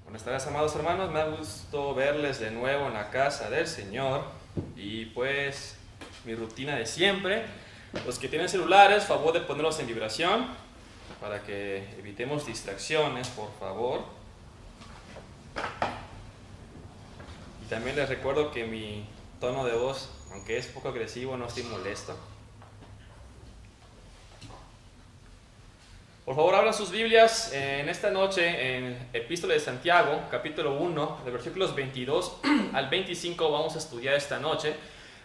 Buenas tardes, amados hermanos, me da gusto verles de nuevo en la casa del Señor. Y pues mi rutina de siempre, los que tienen celulares, favor de ponerlos en vibración para que evitemos distracciones, por favor. Y también les recuerdo que mi tono de voz, aunque es poco agresivo, no estoy molesto. Por favor, abran sus Biblias en esta noche en Epístola de Santiago, capítulo 1, de versículos 22 al 25 vamos a estudiar esta noche.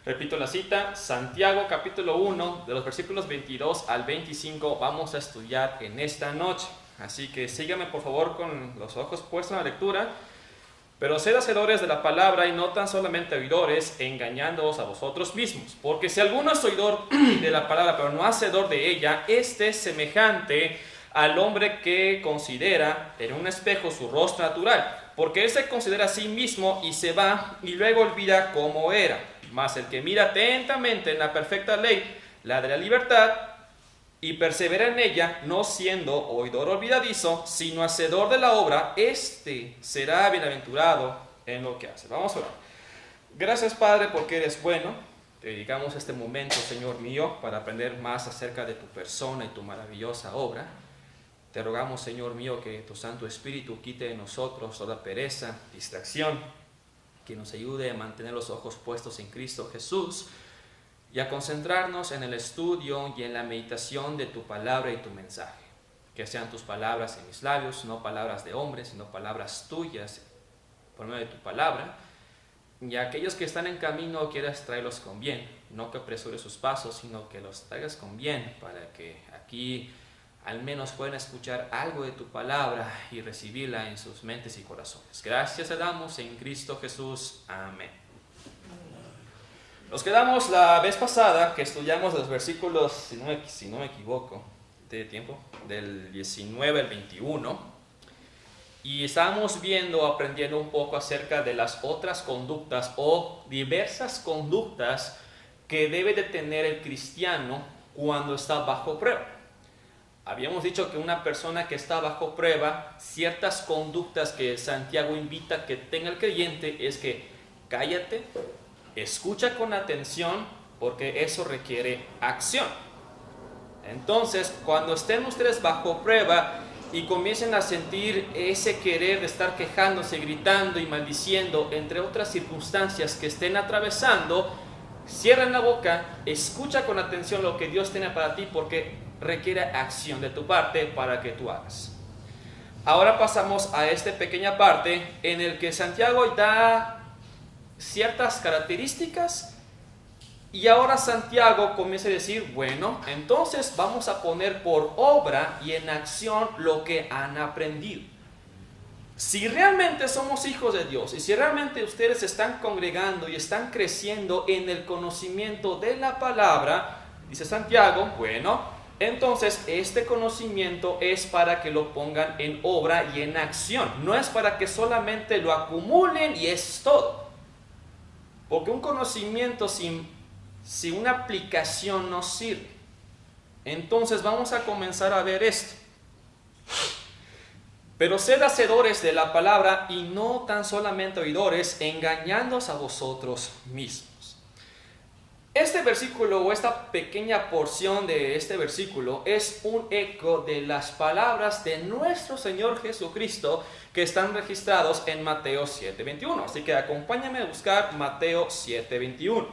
Repito la cita, Santiago capítulo 1, de los versículos 22 al 25 vamos a estudiar en esta noche. Así que síganme por favor con los ojos puestos en la lectura. Pero sed hacedores de la palabra y no tan solamente oidores, engañándoos a vosotros mismos. Porque si alguno es oidor de la palabra, pero no hacedor de ella, este es semejante al hombre que considera en un espejo su rostro natural. Porque él se considera a sí mismo y se va y luego olvida cómo era. Mas el que mira atentamente en la perfecta ley, la de la libertad, y persevera en ella, no siendo oidor olvidadizo, sino hacedor de la obra, éste será bienaventurado en lo que hace. Vamos a orar. Gracias, Padre, porque eres bueno. Te dedicamos este momento, Señor mío, para aprender más acerca de tu persona y tu maravillosa obra. Te rogamos, Señor mío, que tu Santo Espíritu quite de nosotros toda pereza, distracción, que nos ayude a mantener los ojos puestos en Cristo Jesús, y a concentrarnos en el estudio y en la meditación de tu palabra y tu mensaje. Que sean tus palabras en mis labios, no palabras de hombres, sino palabras tuyas por medio de tu palabra. Y a aquellos que están en camino quieras traerlos con bien, no que apresures sus pasos, sino que los traigas con bien, para que aquí al menos puedan escuchar algo de tu palabra y recibirla en sus mentes y corazones. Gracias te damos en Cristo Jesús. Amén. Nos quedamos la vez pasada que estudiamos los versículos, si no me equivoco, de tiempo, del 19 al 21, y estábamos aprendiendo un poco acerca de las otras conductas o diversas conductas que debe de tener el cristiano cuando está bajo prueba. Habíamos dicho que una persona que está bajo prueba, ciertas conductas que Santiago invita a que tenga el creyente es que cállate, escucha con atención, porque eso requiere acción. Entonces, cuando estén ustedes bajo prueba y comiencen a sentir ese querer de estar quejándose, gritando y maldiciendo, entre otras circunstancias que estén atravesando, cierren la boca, escucha con atención lo que Dios tiene para ti, porque requiere acción de tu parte para que tú hagas. Ahora pasamos a esta pequeña parte en el que Santiago da ciertas características, y ahora Santiago comienza a decir, bueno, entonces vamos a poner por obra y en acción lo que han aprendido. Si realmente somos hijos de Dios y si realmente ustedes están congregando y están creciendo en el conocimiento de la palabra, dice Santiago, bueno, entonces este conocimiento es para que lo pongan en obra y en acción, no es para que solamente lo acumulen y es todo. Porque un conocimiento sin una aplicación no sirve. Entonces vamos a comenzar a ver esto. Pero sed hacedores de la palabra y no tan solamente oidores, engañándoos a vosotros mismos. Este versículo o esta pequeña porción de este versículo es un eco de las palabras de nuestro Señor Jesucristo que están registrados en Mateo 7:21. Así que acompáñame a buscar Mateo 7:21.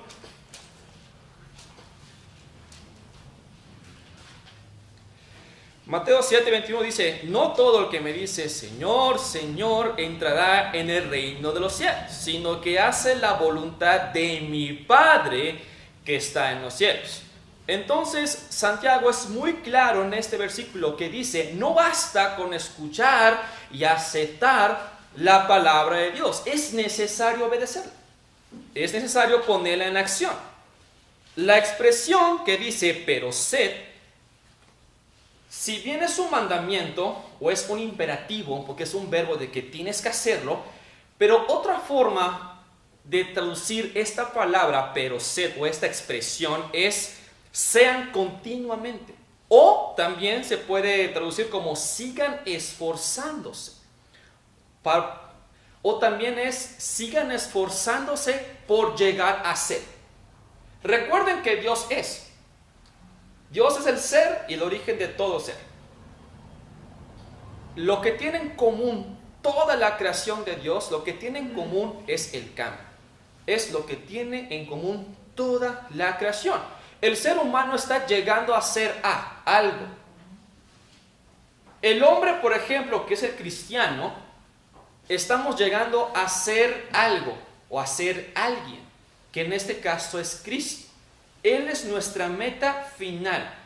Mateo 7:21 dice, no todo el que me dice Señor, Señor entrará en el reino de los cielos, sino que hace la voluntad de mi Padre que está en los cielos. Entonces Santiago es muy claro en este versículo que dice, no basta con escuchar y aceptar la palabra de Dios, es necesario obedecerla, es necesario ponerla en acción. La expresión que dice pero sed, si bien es un mandamiento o es un imperativo, porque es un verbo de que tienes que hacerlo, pero otra forma de traducir esta palabra pero sed o esta expresión es sean continuamente, o también se puede traducir como sigan esforzándose. O también es, sigan esforzándose por llegar a ser. Recuerden que Dios es. Dios es el ser y el origen de todo ser. Lo que tiene en común toda la creación de Dios, lo que tiene en común es el cambio. Es lo que tiene en común toda la creación. El ser humano está llegando a ser algo. El hombre, por ejemplo, que es el cristiano, estamos llegando a ser algo o a ser alguien, que en este caso es Cristo. Él es nuestra meta final.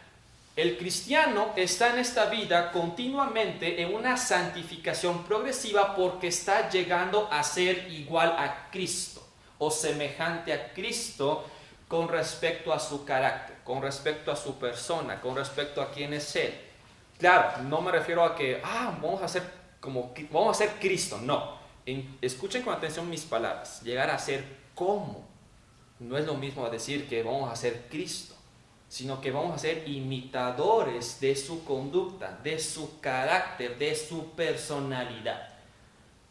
El cristiano está en esta vida continuamente en una santificación progresiva porque está llegando a ser igual a Cristo o semejante a Cristo con respecto a su carácter, con respecto a su persona, con respecto a quién es Él. Claro, no me refiero a que vamos a ser Cristo, no. Escuchen con atención mis palabras. Llegar a ser como no es lo mismo a decir que vamos a ser Cristo, sino que vamos a ser imitadores de su conducta, de su carácter, de su personalidad.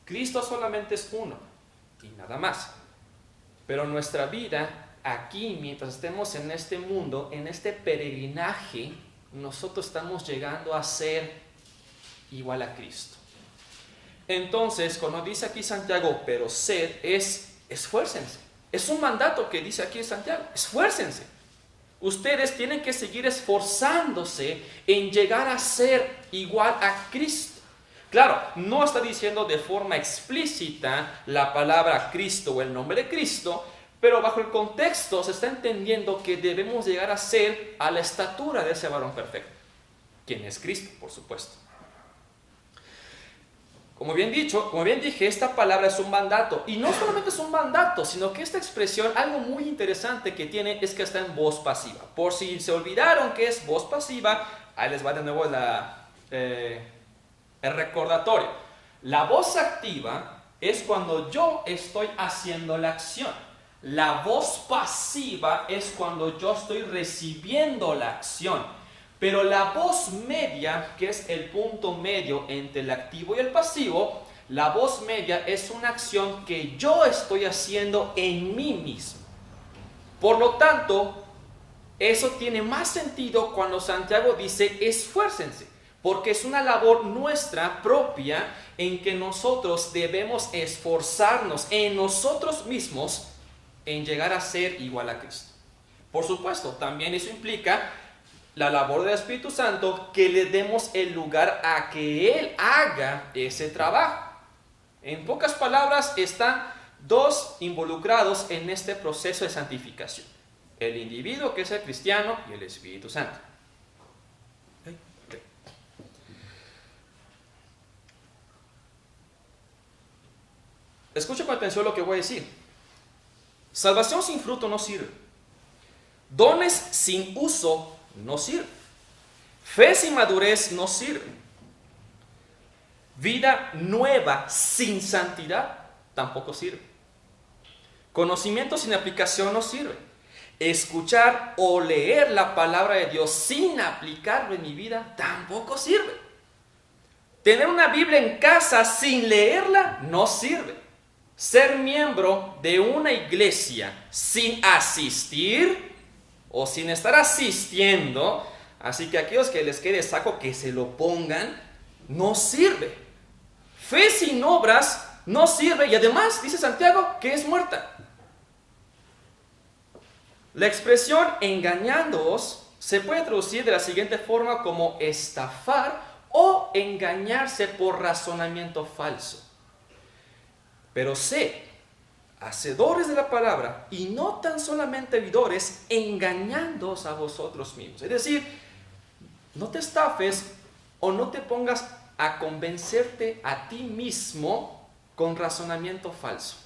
Cristo solamente es uno y nada más. Pero nuestra vida aquí, mientras estemos en este mundo, en este peregrinaje, nosotros estamos llegando a ser igual a Cristo. Entonces, cuando dice aquí Santiago, pero sed, esfuércense. Es un mandato que dice aquí Santiago, esfuércense. Ustedes tienen que seguir esforzándose en llegar a ser igual a Cristo. Claro, no está diciendo de forma explícita la palabra Cristo o el nombre de Cristo, pero bajo el contexto se está entendiendo que debemos llegar a ser a la estatura de ese varón perfecto, quien es Cristo, por supuesto. Como bien dije, esta palabra es un mandato. Y no solamente es un mandato, sino que esta expresión, algo muy interesante que tiene es que está en voz pasiva. Por si se olvidaron que es voz pasiva, ahí les va de nuevo el recordatorio. La voz activa es cuando yo estoy haciendo la acción. La voz pasiva es cuando yo estoy recibiendo la acción. Pero la voz media, que es el punto medio entre el activo y el pasivo, la voz media es una acción que yo estoy haciendo en mí mismo. Por lo tanto, eso tiene más sentido cuando Santiago dice esfuércense, porque es una labor nuestra propia en que nosotros debemos esforzarnos en nosotros mismos en llegar a ser igual a Cristo. Por supuesto, también eso implica la labor del Espíritu Santo, que le demos el lugar a que Él haga ese trabajo. En pocas palabras, están dos involucrados en este proceso de santificación: el individuo, que es el cristiano, y el Espíritu Santo. Escucha con atención lo que voy a decir. Salvación sin fruto no sirve. Dones sin uso no sirve. Fe sin madurez no sirve. Vida nueva sin santidad tampoco sirve. Conocimiento sin aplicación no sirve. Escuchar o leer la palabra de Dios sin aplicarlo en mi vida tampoco sirve. Tener una Biblia en casa sin leerla no sirve. Ser miembro de una iglesia sin asistir o sin estar asistiendo, así que aquellos que les quede saco que se lo pongan, no sirve. Fe sin obras no sirve, y además dice Santiago que es muerta. La expresión engañándoos se puede traducir de la siguiente forma como estafar o engañarse por razonamiento falso. Pero hacedores de la palabra, y no tan solamente oidores, engañándoos a vosotros mismos. Es decir, no te estafes o no te pongas a convencerte a ti mismo con razonamiento falso.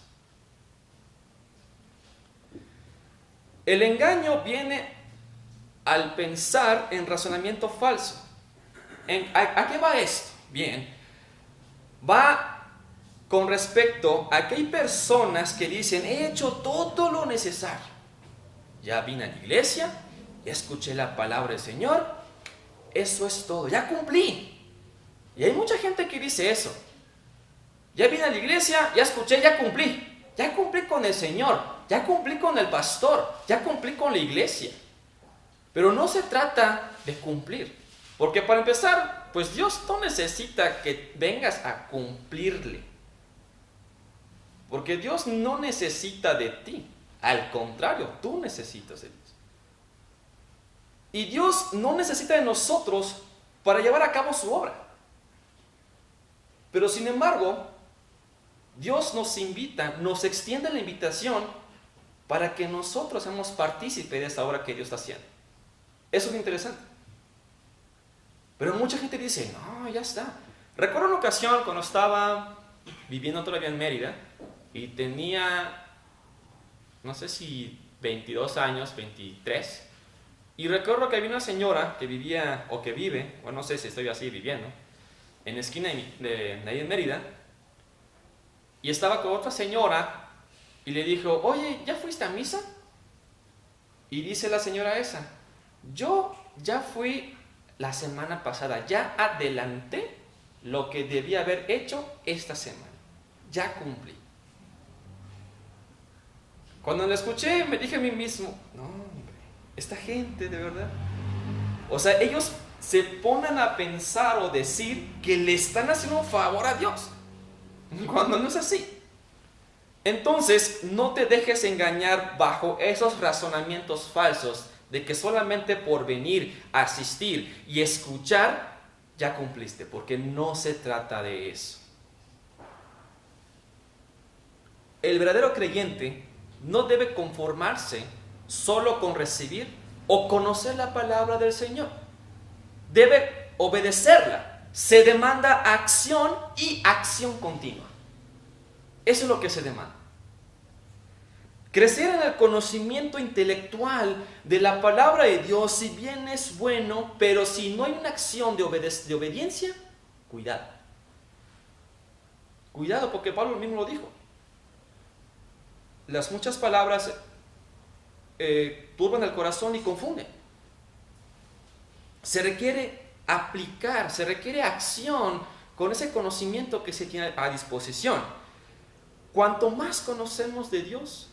El engaño viene al pensar en razonamiento falso. ¿A qué va esto? Bien, va con respecto a que hay personas que dicen: he hecho todo lo necesario. Ya vine a la iglesia, ya escuché la palabra del Señor, eso es todo, ya cumplí. Y hay mucha gente que dice eso. Ya vine a la iglesia, ya escuché, ya cumplí. Ya cumplí con el Señor, ya cumplí con el pastor, ya cumplí con la iglesia. Pero no se trata de cumplir. Porque para empezar, pues Dios no necesita que vengas a cumplirle. Porque Dios no necesita de ti. Al contrario, tú necesitas de Dios. Y Dios no necesita de nosotros para llevar a cabo su obra. Pero sin embargo, Dios nos invita, nos extiende la invitación para que nosotros seamos partícipes de esta obra que Dios está haciendo. Eso es interesante. Pero mucha gente dice, no, ya está. Recuerdo una ocasión cuando estaba viviendo todavía en Mérida y tenía, no sé si 22 años, 23. Y recuerdo que había una señora que vivía, o que vive, o no sé si estoy así viviendo, en la esquina de ahí en Mérida. Y estaba con otra señora y le dijo, oye, ¿ya fuiste a misa? Y dice la señora esa, yo ya fui la semana pasada, ya adelanté lo que debía haber hecho esta semana. Ya cumplí. Cuando la escuché me dije a mí mismo, no, hombre, esta gente de verdad. O sea, ellos se ponen a pensar o decir que le están haciendo un favor a Dios, cuando no es así. Entonces, no te dejes engañar bajo esos razonamientos falsos de que solamente por venir, asistir y escuchar, ya cumpliste, porque no se trata de eso. El verdadero creyente no debe conformarse solo con recibir o conocer la palabra del Señor. Debe obedecerla. Se demanda acción y acción continua. Eso es lo que se demanda. Crecer en el conocimiento intelectual de la palabra de Dios, si bien es bueno, pero si no hay una acción de obediencia, cuidado. Cuidado, porque Pablo mismo lo dijo. Las muchas palabras turban el corazón y confunden. Se requiere aplicar, se requiere acción con ese conocimiento que se tiene a disposición. Cuanto más conocemos de Dios,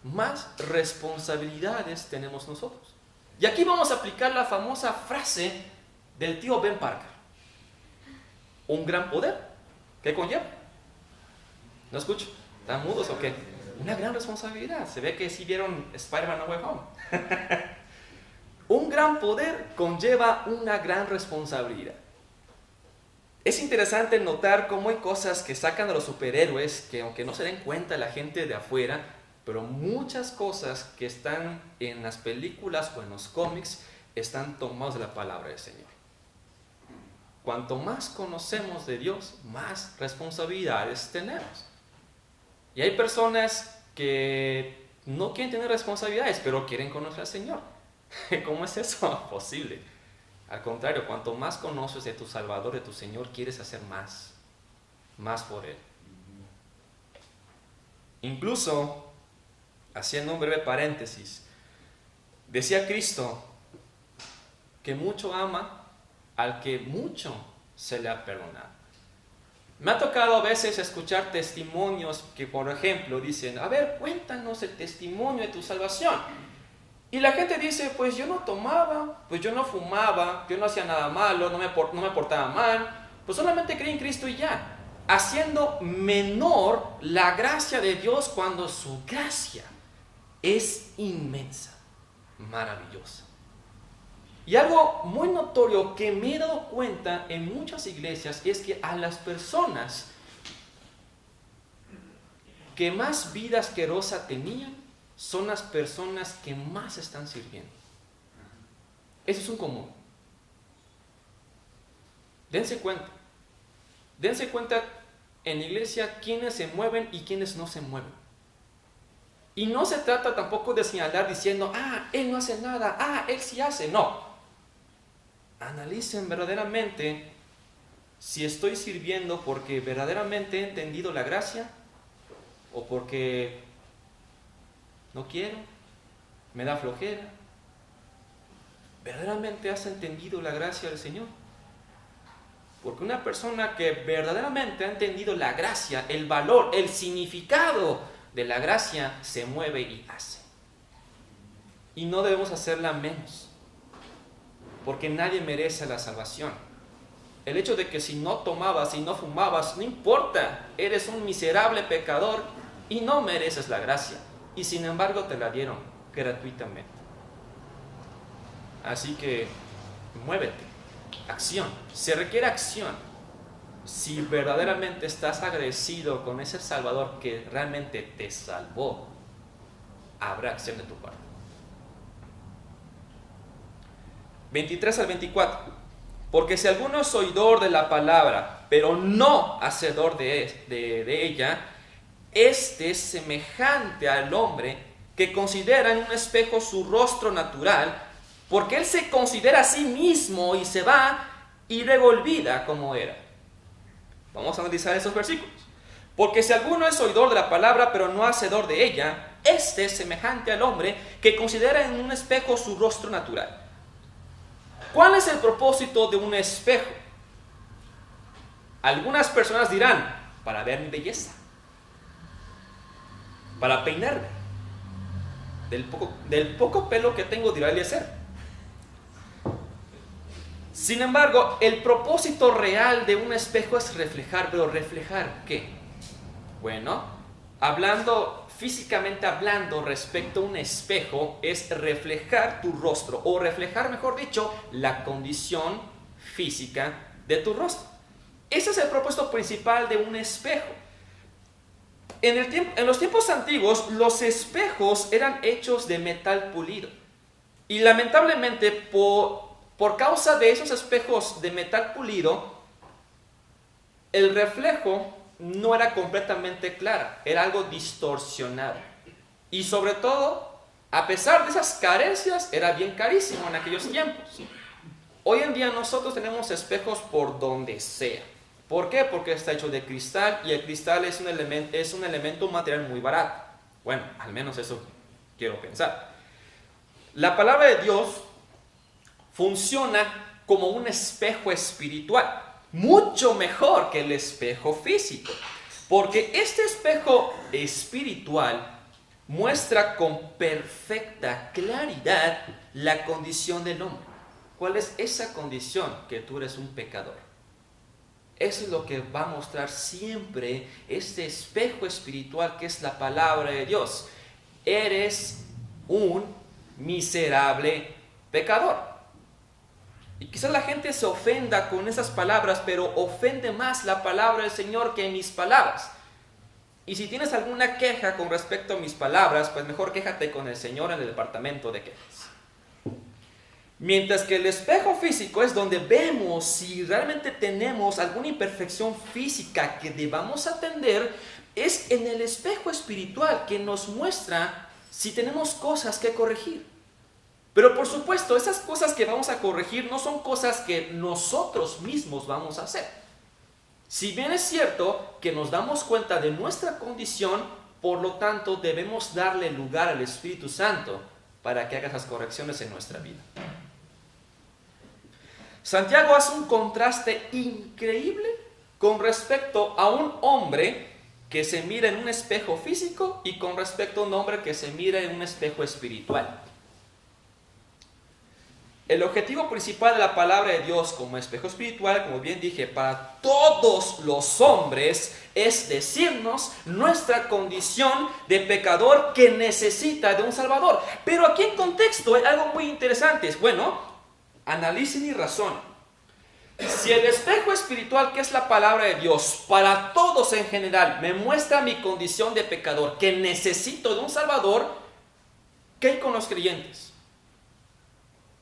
más responsabilidades tenemos nosotros. Y aquí vamos a aplicar la famosa frase del tío Ben Parker. Un gran poder, ¿qué conlleva? ¿No escucho? ¿Están mudos o qué? Una gran responsabilidad. Se ve que sí vieron Spider-Man No Way Home. Un gran poder conlleva una gran responsabilidad. Es interesante notar cómo hay cosas que sacan a los superhéroes que, aunque no se den cuenta la gente de afuera, pero muchas cosas que están en las películas o en los cómics están tomadas de la palabra del Señor. Cuanto más conocemos de Dios, más responsabilidades tenemos. Y hay personas que no quieren tener responsabilidades, pero quieren conocer al Señor. ¿Cómo es eso posible? Al contrario, cuanto más conoces de tu Salvador, de tu Señor, quieres hacer más por Él. Incluso, haciendo un breve paréntesis, decía Cristo que mucho ama al que mucho se le ha perdonado. Me ha tocado a veces escuchar testimonios que, por ejemplo, dicen, a ver, cuéntanos el testimonio de tu salvación. Y la gente dice, pues yo no tomaba, pues yo no fumaba, yo no hacía nada malo, no me portaba mal, pues solamente creí en Cristo y ya. Haciendo menor la gracia de Dios cuando su gracia es inmensa, maravillosa. Y algo muy notorio que me he dado cuenta en muchas iglesias es que a las personas que más vida asquerosa tenían son las personas que más están sirviendo. Eso es un común. Dense cuenta. Dense cuenta en la iglesia quiénes se mueven y quiénes no se mueven. Y no se trata tampoco de señalar diciendo, él no hace nada, él sí hace. No. Analicen verdaderamente si estoy sirviendo porque verdaderamente he entendido la gracia o porque no quiero, me da flojera. ¿Verdaderamente has entendido la gracia del Señor? Porque una persona que verdaderamente ha entendido la gracia, el valor, el significado de la gracia, se mueve y hace. Y no debemos hacerla menos, porque nadie merece la salvación. El hecho de que si no tomabas, si no fumabas, no importa, eres un miserable pecador y no mereces la gracia. Y sin embargo te la dieron gratuitamente. Así que muévete, acción, se requiere acción. Si verdaderamente estás agradecido con ese Salvador que realmente te salvó, habrá acción de tu parte. 23 al 24. Porque si alguno es oidor de la palabra, pero no hacedor de ella, este es semejante al hombre que considera en un espejo su rostro natural, porque él se considera a sí mismo y se va y luego olvida cómo era. Vamos a analizar esos versículos. Porque si alguno es oidor de la palabra, pero no hacedor de ella, este es semejante al hombre que considera en un espejo su rostro natural. ¿Cuál es el propósito de un espejo? Algunas personas dirán, para ver mi belleza, para peinarme. Del poco pelo que tengo, dirá Eliezer. Sin embargo, el propósito real de un espejo es reflejar, pero ¿reflejar qué? Bueno, físicamente hablando respecto a un espejo, es reflejar tu rostro, o reflejar, mejor dicho, la condición física de tu rostro. Ese es el propósito principal de un espejo. En los tiempos antiguos, los espejos eran hechos de metal pulido. Y lamentablemente, por causa de esos espejos de metal pulido, el reflejo no era completamente claro, era algo distorsionado. Y sobre todo, a pesar de esas carencias, era bien carísimo en aquellos tiempos. Hoy en día nosotros tenemos espejos por donde sea. ¿Por qué? Porque está hecho de cristal y el cristal es un elemento, un material muy barato. Bueno, al menos eso quiero pensar. La palabra de Dios funciona como un espejo espiritual, mucho mejor que el espejo físico, porque este espejo espiritual muestra con perfecta claridad la condición del hombre. ¿Cuál es esa condición? Que tú eres un pecador. Eso es lo que va a mostrar siempre este espejo espiritual que es la palabra de Dios. Eres un miserable pecador. Y quizás la gente se ofenda con esas palabras, pero ofende más la palabra del Señor que mis palabras. Y si tienes alguna queja con respecto a mis palabras, pues mejor quéjate con el Señor en el departamento de quejas. Mientras que el espejo físico es donde vemos si realmente tenemos alguna imperfección física que debamos atender, es en el espejo espiritual que nos muestra si tenemos cosas que corregir. Pero por supuesto, esas cosas que vamos a corregir no son cosas que nosotros mismos vamos a hacer. Si bien es cierto que nos damos cuenta de nuestra condición, por lo tanto debemos darle lugar al Espíritu Santo para que haga esas correcciones en nuestra vida. Santiago hace un contraste increíble con respecto a un hombre que se mira en un espejo físico y con respecto a un hombre que se mira en un espejo espiritual. El objetivo principal de la palabra de Dios como espejo espiritual, como bien dije, para todos los hombres es decirnos nuestra condición de pecador que necesita de un Salvador. Pero aquí en contexto hay algo muy interesante. Bueno, analicen y razonen. Si el espejo espiritual, que es la palabra de Dios, para todos en general, me muestra mi condición de pecador que necesito de un Salvador, ¿qué hay con los creyentes?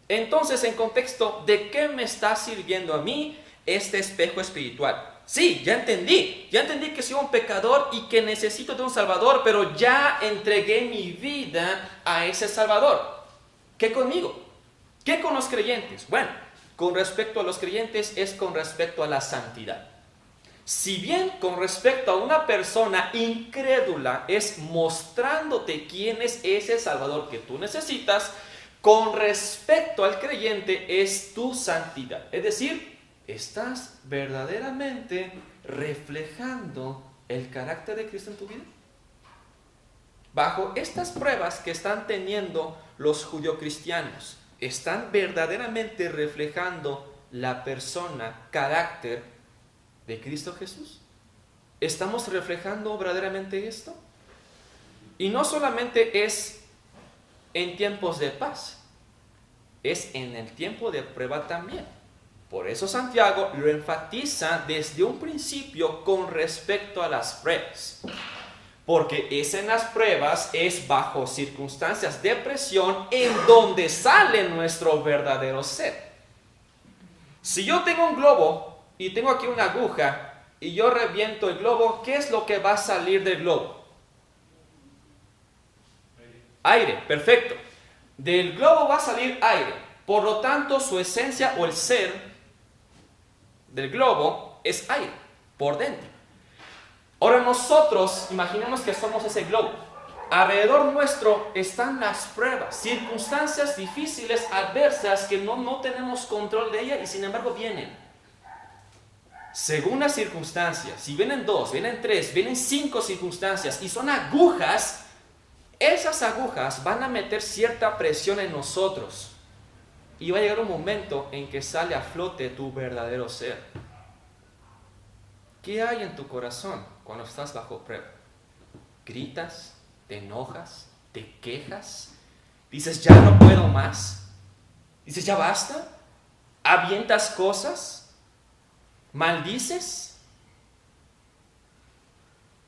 Entonces, en contexto, ¿de qué me está sirviendo a mí este espejo espiritual? Sí, ya entendí que soy un pecador y que necesito de un Salvador, pero ya entregué mi vida a ese Salvador. ¿Qué conmigo? ¿Qué con los creyentes? Bueno, con respecto a los creyentes es con respecto a la santidad. Si bien con respecto a una persona incrédula es mostrándote quién es ese Salvador que tú necesitas, con respecto al creyente es tu santidad. Es decir, ¿estás verdaderamente reflejando el carácter de Cristo en tu vida? Bajo estas pruebas que están teniendo los judeocristianos, ¿están verdaderamente reflejando la persona, carácter de Cristo Jesús? ¿Estamos reflejando verdaderamente esto? Y no solamente es en tiempos de paz, es en el tiempo de prueba también. Por eso Santiago lo enfatiza desde un principio con respecto a las pruebas. Porque es en las pruebas, es bajo circunstancias de presión en donde sale nuestro verdadero ser. Si yo tengo un globo y tengo aquí una aguja y yo reviento el globo, ¿qué es lo que va a salir del globo? Aire, perfecto. Del globo va a salir aire. Por lo tanto, su esencia o el ser del globo es aire, por dentro. Ahora nosotros, imaginemos que somos ese globo. Alrededor nuestro están las pruebas, circunstancias difíciles, adversas, que no tenemos control de ellas y sin embargo vienen. Según las circunstancias, si vienen 2, vienen 3, vienen 5 circunstancias y son agujas, esas agujas van a meter cierta presión en nosotros. Y va a llegar un momento en que sale a flote tu verdadero ser. ¿Qué hay en tu corazón cuando estás bajo prueba? ¿Gritas? ¿Te enojas? ¿Te quejas? ¿Dices ya no puedo más? ¿Dices ya basta? ¿Avientas cosas? ¿Maldices?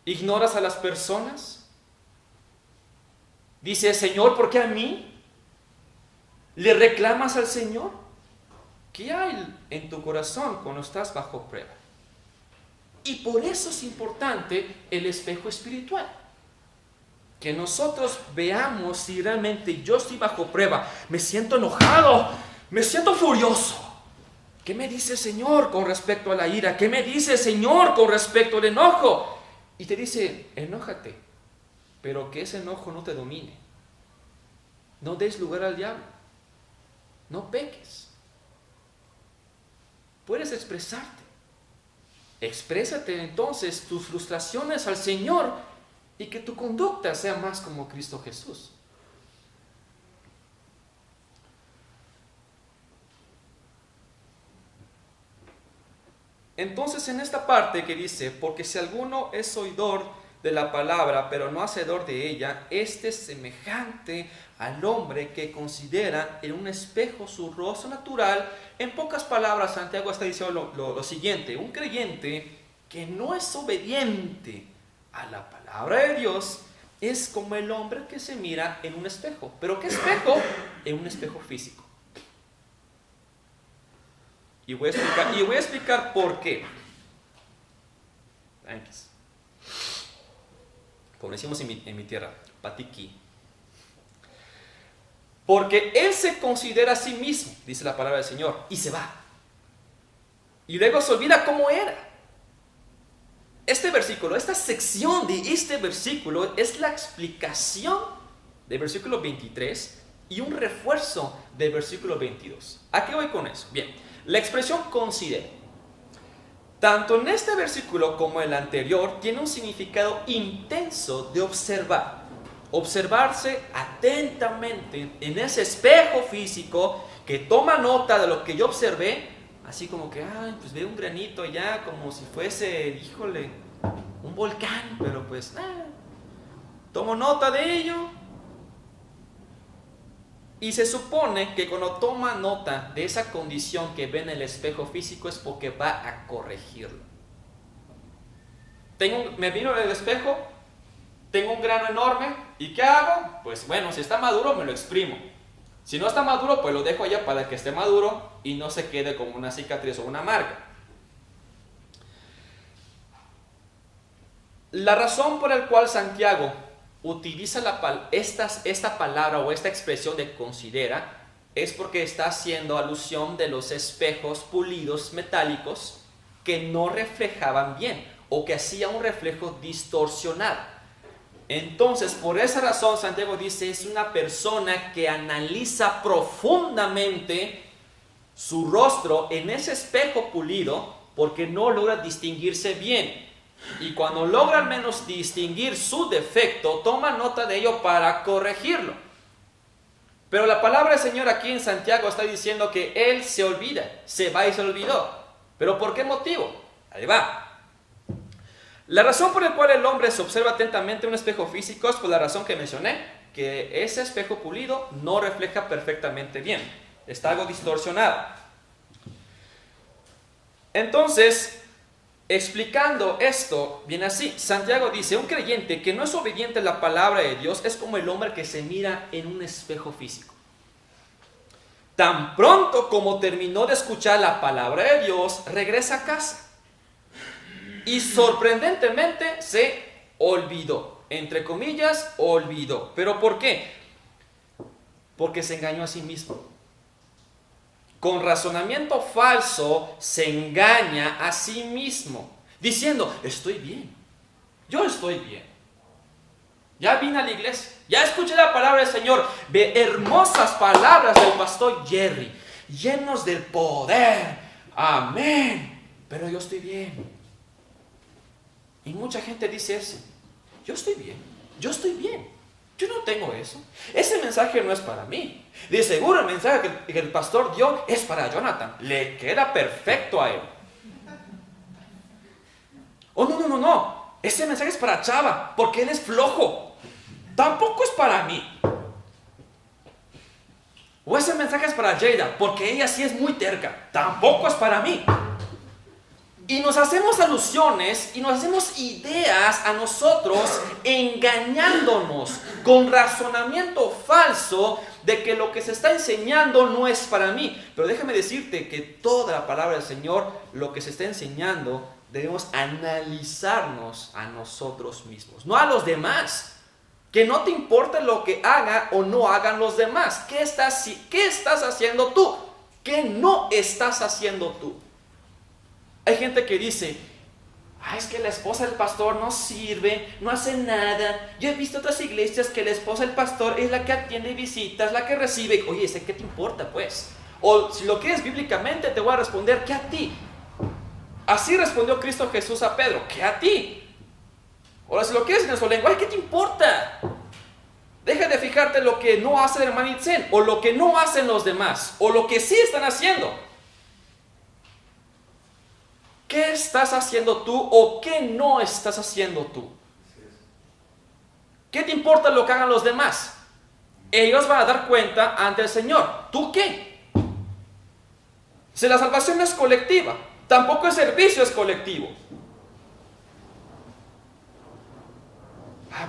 ¿Ignoras a las personas? ¿Dices, Señor, ¿por qué a mí? ¿Le reclamas al Señor? ¿Qué hay en tu corazón cuando estás bajo prueba? Y por eso es importante el espejo espiritual. Que nosotros veamos si realmente yo estoy bajo prueba, me siento enojado, me siento furioso. ¿Qué me dice el Señor con respecto a la ira? ¿Qué me dice el Señor con respecto al enojo? Y te dice, enójate, pero que ese enojo no te domine. No des lugar al diablo. No peques. Puedes expresarte. Exprésate entonces tus frustraciones al Señor y que tu conducta sea más como Cristo Jesús. Entonces en esta parte que dice, porque si alguno es oidor de la palabra, pero no hacedor de ella, este es semejante al hombre que considera en un espejo su rostro natural. En pocas palabras, Santiago está diciendo lo siguiente: un creyente que no es obediente a la palabra de Dios es como el hombre que se mira en un espejo. ¿Pero qué espejo? En un espejo físico. Y voy a explicar por qué. Gracias. Como decimos en mi tierra, patiqui. Porque él se considera a sí mismo, dice la palabra del Señor, y se va. Y luego se olvida cómo era. Este versículo, esta sección de este versículo es la explicación del versículo 23 y un refuerzo del versículo 22. ¿A qué voy con eso? Bien, la expresión considera, tanto en este versículo como en el anterior, tiene un significado intenso de observar. Observarse atentamente en ese espejo físico que toma nota de lo que yo observé, así como que, pues veo un granito allá, como si fuese, híjole, un volcán, pero pues, tomo nota de ello. Y se supone que cuando toma nota de esa condición que ve en el espejo físico es porque va a corregirlo. Me miro en el espejo, tengo un grano enorme, ¿y qué hago? Pues bueno, si está maduro me lo exprimo. Si no está maduro, pues lo dejo allá para que esté maduro y no se quede como una cicatriz o una marca. La razón por la cual Santiago utiliza esta palabra o esta expresión de considera es porque está haciendo alusión de los espejos pulidos metálicos que no reflejaban bien o que hacían un reflejo distorsionado. Entonces, por esa razón, Santiago dice, es una persona que analiza profundamente su rostro en ese espejo pulido porque no logra distinguirse bien. Y cuando logra al menos distinguir su defecto, toma nota de ello para corregirlo. Pero la palabra del Señor aquí en Santiago está diciendo que Él se olvida, se va y se olvidó. ¿Pero por qué motivo? Ahí va. La razón por la cual el hombre se observa atentamente un espejo físico es por la razón que mencioné, que ese espejo pulido no refleja perfectamente bien, está algo distorsionado. Entonces, explicando esto, viene así. Santiago dice, un creyente que no es obediente a la palabra de Dios es como el hombre que se mira en un espejo físico. Tan pronto como terminó de escuchar la palabra de Dios, regresa a casa. Y sorprendentemente se olvidó. Entre comillas, olvidó. ¿Pero por qué? Porque se engañó a sí mismo. Con razonamiento falso se engaña a sí mismo, diciendo, estoy bien, yo estoy bien. Ya vine a la iglesia, ya escuché la palabra del Señor, ve hermosas palabras del pastor Jerry, llenos del poder, amén, pero yo estoy bien. Y mucha gente dice eso, yo estoy bien, yo estoy bien. Yo no tengo eso. Ese mensaje no es para mí. De seguro el mensaje que el pastor dio es para Jonathan. Le queda perfecto a él. Oh, no. Ese mensaje es para Chava, porque él es flojo. Tampoco es para mí. O ese mensaje es para Jada, porque ella sí es muy terca. Tampoco es para mí. Y nos hacemos alusiones y nos hacemos ideas a nosotros engañándonos con razonamiento falso de que lo que se está enseñando no es para mí. Pero déjame decirte que toda la palabra del Señor, lo que se está enseñando, debemos analizarnos a nosotros mismos, no a los demás. Que no te importe lo que hagan o no hagan los demás. ¿Qué estás haciendo tú? ¿Qué no estás haciendo tú? Hay gente que dice, es que la esposa del pastor no sirve, no hace nada. Yo he visto otras iglesias que la esposa del pastor es la que atiende visitas, la que recibe. Oye, ¿qué te importa pues? O si lo quieres bíblicamente te voy a responder, ¿qué a ti? Así respondió Cristo Jesús a Pedro, ¿qué a ti? Ahora si lo quieres en su lenguaje, ¿qué te importa? Deja de fijarte en lo que no hace el hermano Itzen, o lo que no hacen los demás, o lo que sí están haciendo. ¿Qué estás haciendo tú o qué no estás haciendo tú? ¿Qué te importa lo que hagan los demás? Ellos van a dar cuenta ante el Señor. ¿Tú qué? Si la salvación no es colectiva, tampoco el servicio es colectivo.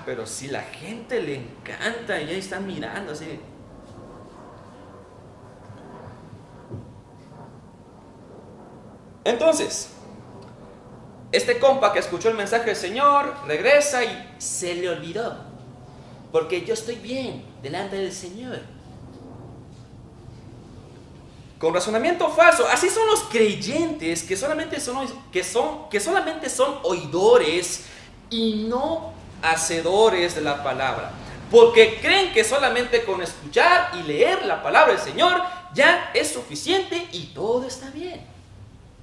Pero si la gente le encanta y ahí están mirando así. Entonces, este compa que escuchó el mensaje del Señor, regresa y se le olvidó. Porque yo estoy bien delante del Señor. Con razonamiento falso. Así son los creyentes que solamente son oidores y no hacedores de la palabra. Porque creen que solamente con escuchar y leer la palabra del Señor ya es suficiente y todo está bien.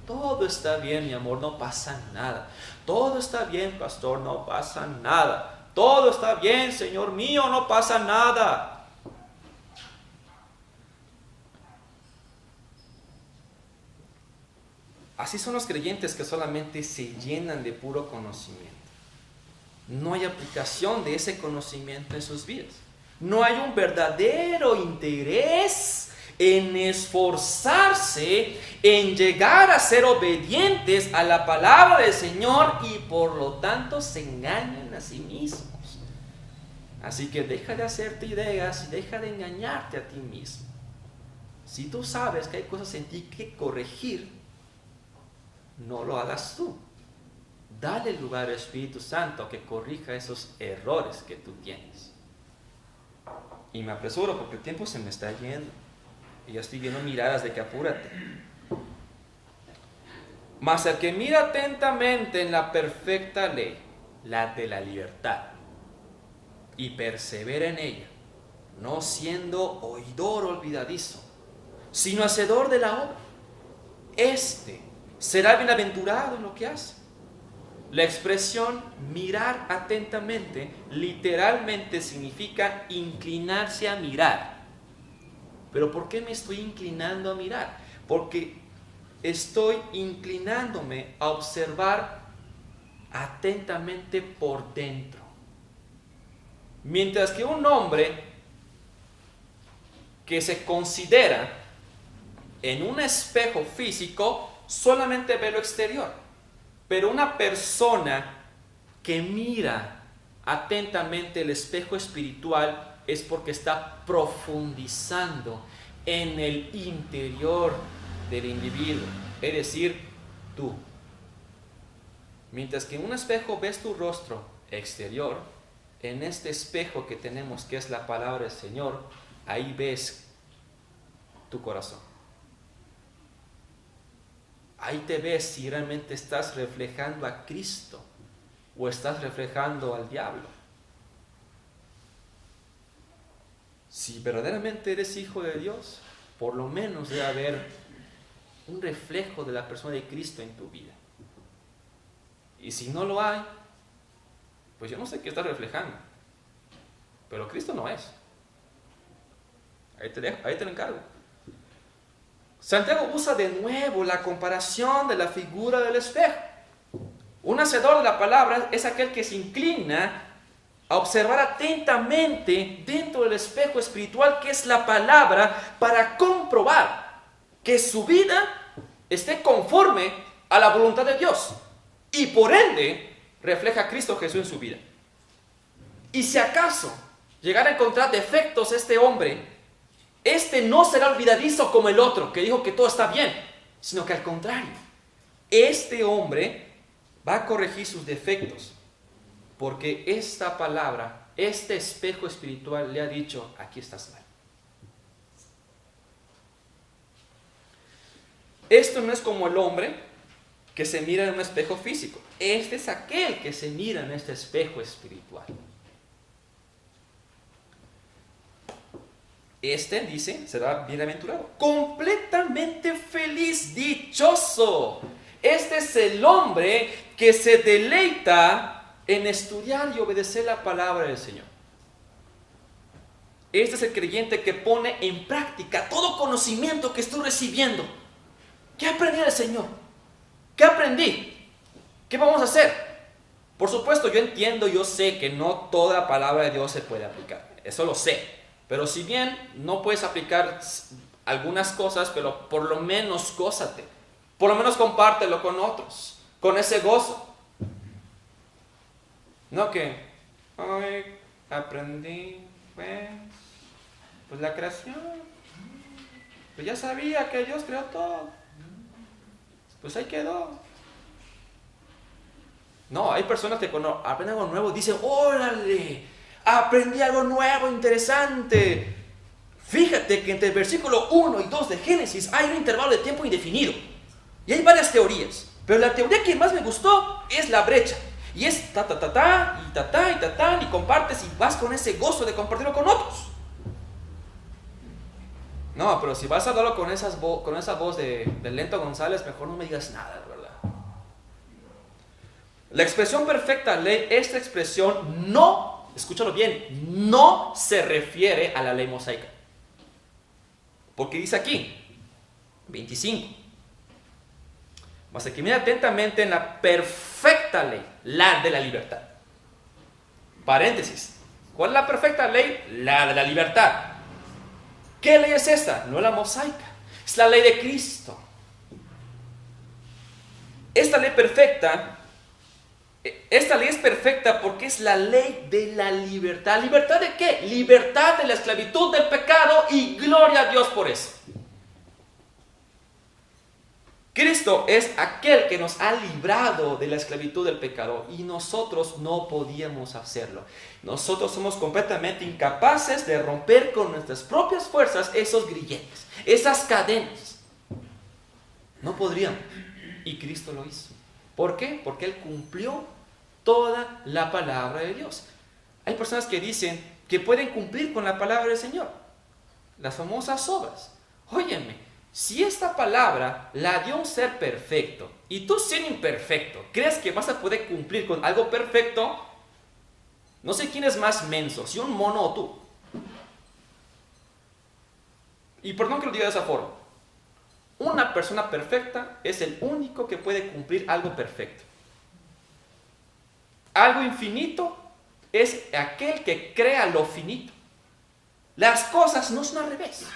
Todo está bien, mi amor, no pasa nada. Todo está bien, pastor, no pasa nada. Todo está bien, Señor mío, no pasa nada. Así son los creyentes que solamente se llenan de puro conocimiento. No hay aplicación de ese conocimiento en sus vidas. No hay un verdadero interés en esforzarse, en llegar a ser obedientes a la palabra del Señor y por lo tanto se engañan a sí mismos. Así que deja de hacerte ideas y deja de engañarte a ti mismo. Si tú sabes que hay cosas en ti que corregir, no lo hagas tú. Dale lugar al Espíritu Santo que corrija esos errores que tú tienes. Y me apresuro porque el tiempo se me está yendo. Y ya estoy viendo miradas de que apúrate. Mas el que mira atentamente en la perfecta ley, la de la libertad, y persevera en ella, no siendo oidor olvidadizo, sino hacedor de la obra. Este será bienaventurado en lo que hace. La expresión mirar atentamente literalmente significa inclinarse a mirar. ¿Pero por qué me estoy inclinando a mirar? Porque estoy inclinándome a observar atentamente por dentro. Mientras que un hombre que se considera en un espejo físico solamente ve lo exterior, pero una persona que mira atentamente el espejo espiritual es porque está profundizando en el interior del individuo, es decir, tú. Mientras que en un espejo ves tu rostro exterior, en este espejo que tenemos, que es la palabra del Señor, ahí ves tu corazón. Ahí te ves si realmente estás reflejando a Cristo o estás reflejando al diablo. Si verdaderamente eres hijo de Dios, por lo menos debe haber un reflejo de la persona de Cristo en tu vida. Y si no lo hay, pues yo no sé qué estás reflejando, pero Cristo no es. Ahí te lo encargo. Santiago usa de nuevo la comparación de la figura del espejo. Un hacedor de la palabra es aquel que se inclina a observar atentamente dentro del espejo espiritual que es la palabra para comprobar que su vida esté conforme a la voluntad de Dios y por ende refleja a Cristo Jesús en su vida. Y si acaso llegara a encontrar defectos este hombre, este no será olvidadizo como el otro que dijo que todo está bien, sino que al contrario, este hombre va a corregir sus defectos, porque esta palabra, este espejo espiritual le ha dicho, aquí estás mal. Esto no es como el hombre que se mira en un espejo físico. Este es aquel que se mira en este espejo espiritual. Este, dice, será bienaventurado, completamente feliz, dichoso. Este es el hombre que se deleita en estudiar y obedecer la palabra del Señor. Este es el creyente que pone en práctica todo conocimiento que estoy recibiendo. ¿Qué aprendí del Señor? ¿Qué aprendí? ¿Qué vamos a hacer? Por supuesto, yo entiendo, yo sé que no toda la palabra de Dios se puede aplicar. Eso lo sé. Pero si bien no puedes aplicar algunas cosas, pero por lo menos gózate. Por lo menos compártelo con otros, con ese gozo. No que, hoy aprendí, pues la creación. Pues ya sabía que Dios creó todo. Pues ahí quedó. No, hay personas que cuando aprenden algo nuevo dicen, órale, aprendí algo nuevo, interesante. Fíjate que entre el versículo 1 y 2 de Génesis hay un intervalo de tiempo indefinido. Y hay varias teorías. Pero la teoría que más me gustó es la brecha. Y es y compartes y vas con ese gozo de compartirlo con otros. No, pero si vas a hablarlo con esa voz de Lento González, mejor no me digas nada, ¿verdad? La expresión perfecta ley, esta expresión no, escúchalo bien, no se refiere a la ley mosaica. Porque dice aquí, 25. Mas aquí mira atentamente en la perfecta ley, la de la libertad. Paréntesis. ¿Cuál es la perfecta ley? La de la libertad. ¿Qué ley es esta? No la mosaica. Es la ley de Cristo. Esta ley es perfecta porque es la ley de la libertad. ¿Libertad de qué? Libertad de la esclavitud del pecado y gloria a Dios por eso. Cristo es aquel que nos ha librado de la esclavitud del pecado y nosotros no podíamos hacerlo. Nosotros somos completamente incapaces de romper con nuestras propias fuerzas esos grilletes, esas cadenas. No podríamos. Y Cristo lo hizo. ¿Por qué? Porque Él cumplió toda la palabra de Dios. Hay personas que dicen que pueden cumplir con la palabra del Señor. Las famosas obras. Óyeme. Si esta palabra la dio un ser perfecto y tú siendo imperfecto, ¿crees que vas a poder cumplir con algo perfecto? No sé quién es más menso, si un mono o tú. Y perdón que lo diga de esa forma. Una persona perfecta es el único que puede cumplir algo perfecto. Algo infinito es aquel que crea lo finito. Las cosas no son al revés.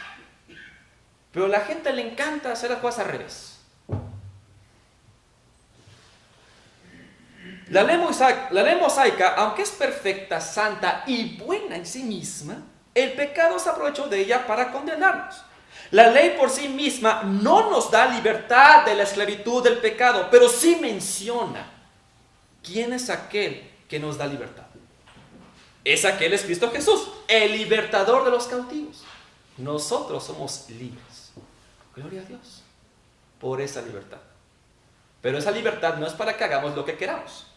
Pero a la gente le encanta hacer las cosas al revés. La ley mosaica, aunque es perfecta, santa y buena en sí misma, el pecado se aprovechó de ella para condenarnos. La ley por sí misma no nos da libertad de la esclavitud del pecado, pero sí menciona quién es aquel que nos da libertad. Es Cristo Jesús, el libertador de los cautivos. Nosotros somos libres. Gloria a Dios por esa libertad. Pero esa libertad no es para que hagamos lo que queramos,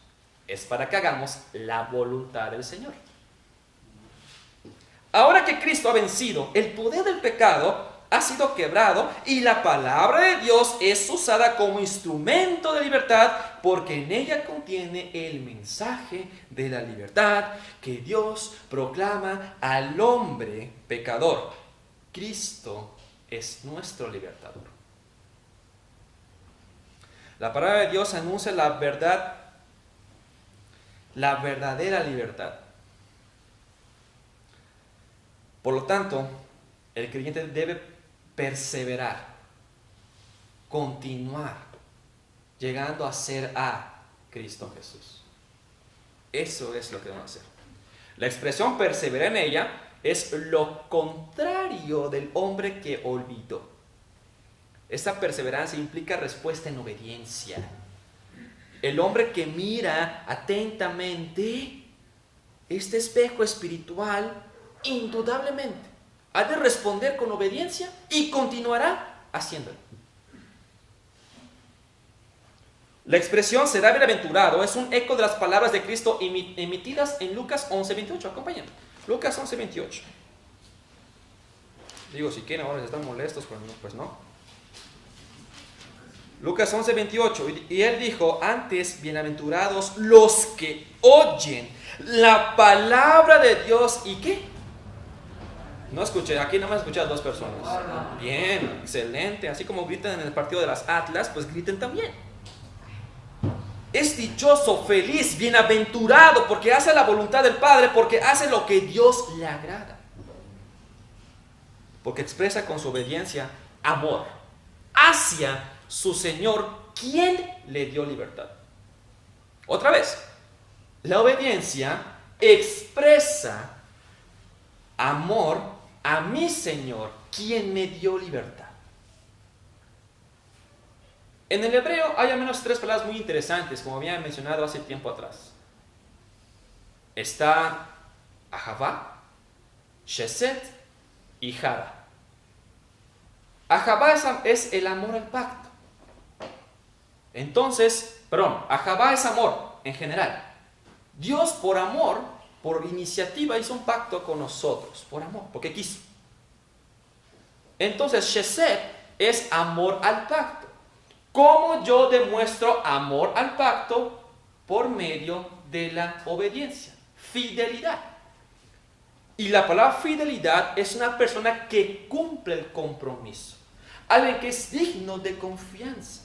es para que hagamos la voluntad del Señor. Ahora que Cristo ha vencido, el poder del pecado ha sido quebrado y la palabra de Dios es usada como instrumento de libertad, porque en ella contiene el mensaje de la libertad que Dios proclama al hombre pecador. Cristo es nuestro libertador. La palabra de Dios anuncia la verdad, la verdadera libertad. Por lo tanto, el creyente debe perseverar, continuar, llegando a ser a Cristo Jesús. Eso es lo que debemos hacer. La expresión persevera en ella es lo contrario del hombre que olvidó. Esta perseverancia implica respuesta en obediencia. El hombre que mira atentamente este espejo espiritual, indudablemente ha de responder con obediencia y continuará haciéndolo. La expresión será bienaventurado es un eco de las palabras de Cristo emitidas en Lucas 11:28. Acompáñenme. Lucas 11:28. Digo, si quieren ahora están molestos, pues no. Lucas 11:28. Y él dijo, antes bienaventurados los que oyen la palabra de Dios y ¿qué? No escuché, aquí nada más escuché a 2 personas. Bien, excelente. Así como gritan en el partido de las Atlas, pues griten también. Es dichoso, feliz, bienaventurado, porque hace la voluntad del Padre, porque hace lo que Dios le agrada. Porque expresa con su obediencia amor hacia su Señor, quien le dio libertad. Otra vez, la obediencia expresa amor a mi Señor, quien me dio libertad. En el hebreo hay al menos 3 palabras muy interesantes, como había mencionado hace tiempo atrás. Está Ahavá, Sheset y Jara. Ahavá es el amor al pacto. Entonces, Ahavá es amor en general. Dios por amor, por iniciativa hizo un pacto con nosotros, por amor, porque quiso. Entonces, Sheset es amor al pacto. ¿Cómo yo demuestro amor al pacto? Por medio de la obediencia, fidelidad. Y la palabra fidelidad es una persona que cumple el compromiso, alguien que es digno de confianza,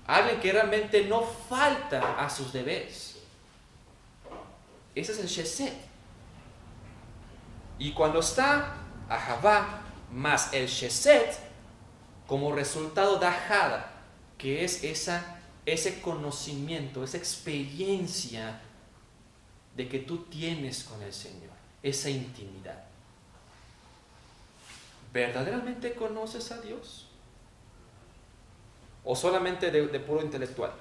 alguien que realmente no falta a sus deberes. Ese es el Sheset. Y cuando está Ahavá más el Sheset, como resultado da Jada, que es ese conocimiento, esa experiencia de que tú tienes con el Señor, esa intimidad. ¿Verdaderamente conoces a Dios? ¿O solamente de puro intelectual?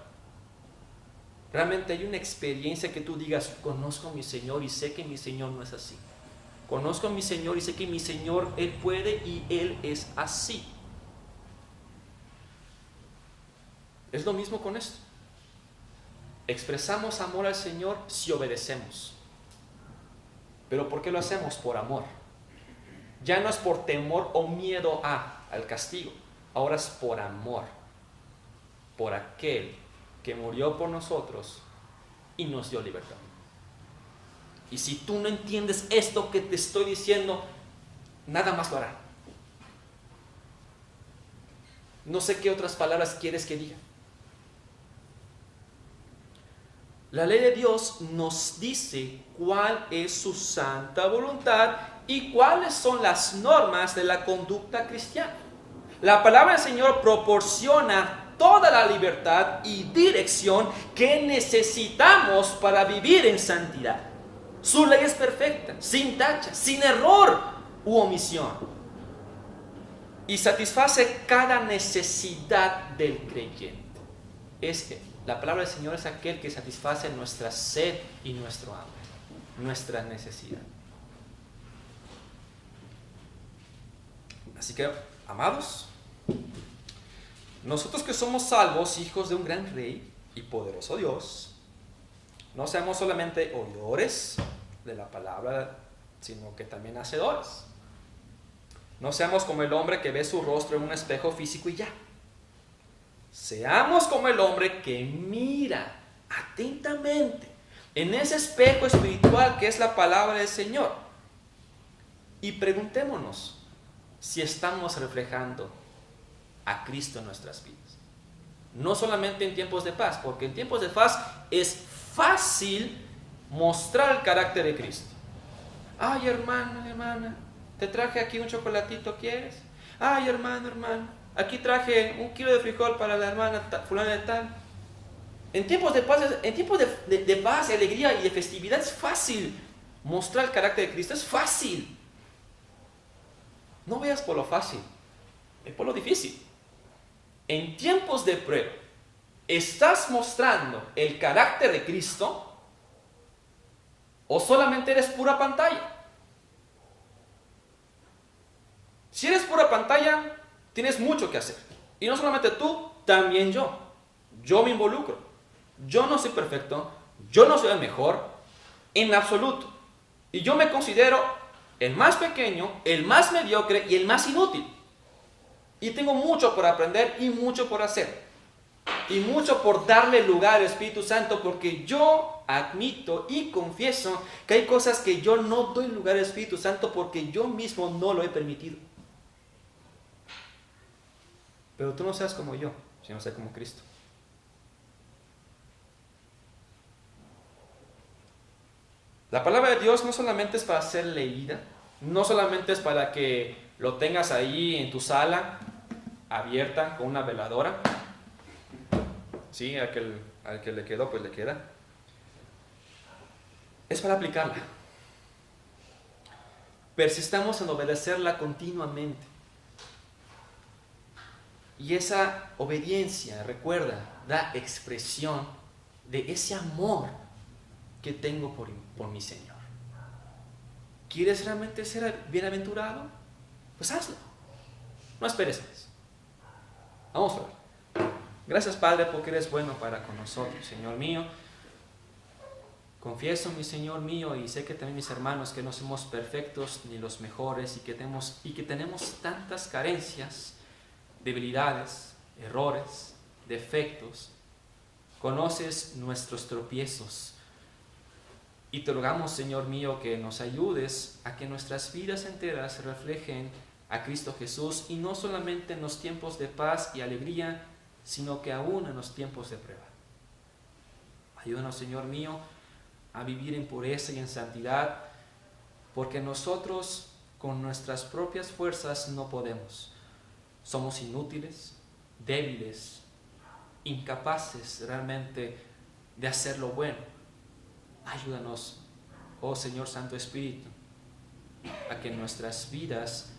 ¿Realmente hay una experiencia que tú digas, conozco a mi Señor y sé que mi Señor no es así? Conozco a mi Señor y sé que mi Señor, Él puede y Él es así. Es lo mismo con esto. Expresamos amor al Señor si obedecemos. ¿Pero por qué lo hacemos? Por amor. Ya no es por temor o miedo al castigo, ahora es por amor, por aquel que murió por nosotros y nos dio libertad. Y si tú no entiendes esto que te estoy diciendo, nada más lo hará. No sé qué otras palabras quieres que diga. La ley de Dios nos dice cuál es su santa voluntad y cuáles son las normas de la conducta cristiana. La palabra del Señor proporciona toda la libertad y dirección que necesitamos para vivir en santidad. Su ley es perfecta, sin tacha, sin error u omisión. Y satisface cada necesidad del creyente. La palabra del Señor es aquel que satisface nuestra sed y nuestro hambre, nuestra necesidad. Así que, amados, nosotros que somos salvos, hijos de un gran rey y poderoso Dios, no seamos solamente oidores de la palabra, sino que también hacedores. No seamos como el hombre que ve su rostro en un espejo físico y ya. Seamos como el hombre que mira atentamente en ese espejo espiritual que es la palabra del Señor. Y preguntémonos si estamos reflejando a Cristo en nuestras vidas. No solamente en tiempos de paz, porque en tiempos de paz es fácil mostrar el carácter de Cristo. Ay, hermano, hermana, te traje aquí un chocolatito, ¿quieres? Ay, hermano, aquí traje 1 kilo de frijol para la hermana fulana de tal. En tiempos de paz, de paz, de alegría y de festividad es fácil mostrar el carácter de Cristo, es fácil. No veas por lo fácil, es por lo difícil. En tiempos de prueba, ¿estás mostrando el carácter de Cristo o solamente eres pura pantalla? Si eres pura pantalla, tienes mucho que hacer. Y no solamente tú, también yo. Yo me involucro. Yo no soy perfecto, yo no soy el mejor, en absoluto. Y yo me considero el más pequeño, el más mediocre y el más inútil. Y tengo mucho por aprender y mucho por hacer. Y mucho por darle lugar al Espíritu Santo, porque yo admito y confieso que hay cosas que yo no doy lugar al Espíritu Santo porque yo mismo no lo he permitido. Pero tú no seas como yo, sino sé como Cristo. La palabra de Dios no solamente es para ser leída, no solamente es para que lo tengas ahí en tu sala, abierta, con una veladora. Sí, al que le quedó, pues le queda. Es para aplicarla. Persistamos en obedecerla continuamente. Y esa obediencia, recuerda, da expresión de ese amor que tengo por mi Señor. ¿Quieres realmente ser bienaventurado? Pues hazlo. No esperes más. Vamos a orar. Gracias, Padre, porque eres bueno para con nosotros, Señor mío. Confieso, mi Señor mío, y sé que también mis hermanos, que no somos perfectos ni los mejores y que tenemos tantas carencias, debilidades, errores, defectos. Conoces nuestros tropiezos y te rogamos, Señor mío, que nos ayudes a que nuestras vidas enteras reflejen a Cristo Jesús, y no solamente en los tiempos de paz y alegría, sino que aún en los tiempos de prueba. Ayúdanos, Señor mío, a vivir en pureza y en santidad, porque nosotros con nuestras propias fuerzas no podemos. Somos inútiles, débiles, incapaces realmente de hacer lo bueno. Ayúdanos, oh Señor Santo Espíritu, a que nuestras vidas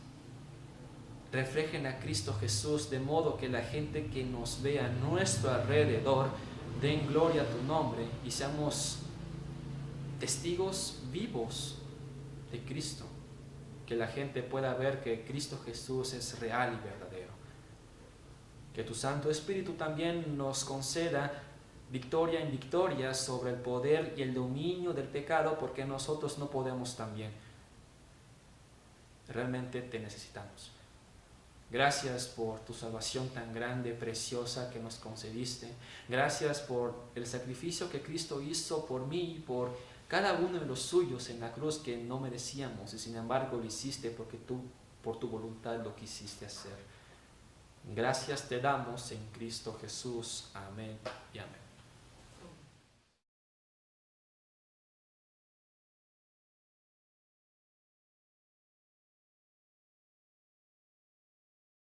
reflejen a Cristo Jesús, de modo que la gente que nos vea a nuestro alrededor den gloria a tu nombre y seamos testigos vivos de Cristo. Que la gente pueda ver que Cristo Jesús es real y verdadero. Que tu Santo Espíritu también nos conceda victoria en victoria sobre el poder y el dominio del pecado, porque nosotros no podemos también. realmente te necesitamos. Gracias por tu salvación tan grande, preciosa que nos concediste. Gracias por el sacrificio que Cristo hizo por mí y por cada uno de los suyos en la cruz que no merecíamos, y sin embargo lo hiciste porque tú, por tu voluntad, lo quisiste hacer. Gracias te damos en Cristo Jesús. Amén y amén.